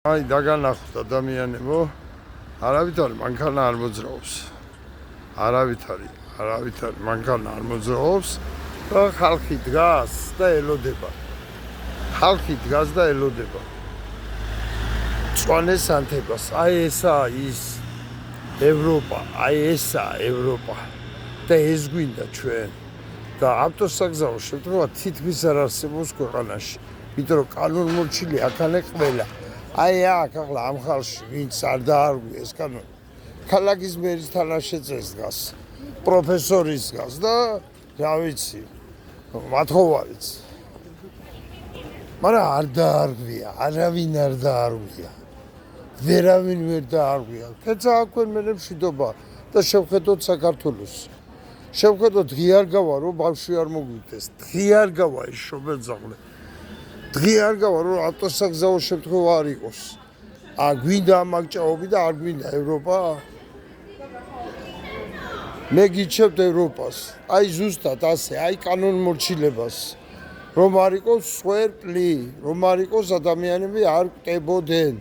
აი დაგანახოთ ადამიანებო, არავითარი მანქანა არ მოძრაობს. არავითარი მანქანა არ მოძრაობს და ხალხი დგას და ელოდება. წვანეს ანთებას. აი ესაა ის ევროპა, ევროპა. და ეს გვინდა ჩვენ. და ავტოსაგზაო შემთხვევა თითქმის არ არსებობს ქვეყანაში. იმიტომ რომ კანონმორჩილი აქანე ყველა. აი აქ ახლა ამ ხალხში ვინც არ დაარღვიეს კანონი. ქალაქის მერის თანაშეწეს დგას, პროფესორის დგას და რა ვიცი, მათხოვარიც. მაგრამ არ დაარღვია, არავინ არ დაარღვია. ვერავინ ვერ დაარღვია. თეცა აქვენ მე მშვიდობა და შევხედოთ საქართველოს. შევხედოთ ღიარ გავა რომ ბავშვი არ მოგვიდეს. ღიარ გავა ის შობელძაღლე. ღიარ გავა რომ ავტოსაგზაო შემთხვევა არ იყოს. გვინდა ამაგჭაობი და არ გვინდა ევროპა. მე გიჩევთ ევროპას. აი ზუსტად ასე, აი კანონმორჩილებას. რომ არ იყოს სვერპლი, რომ არ იყოს ადამიანები არ კვდებოდნენ.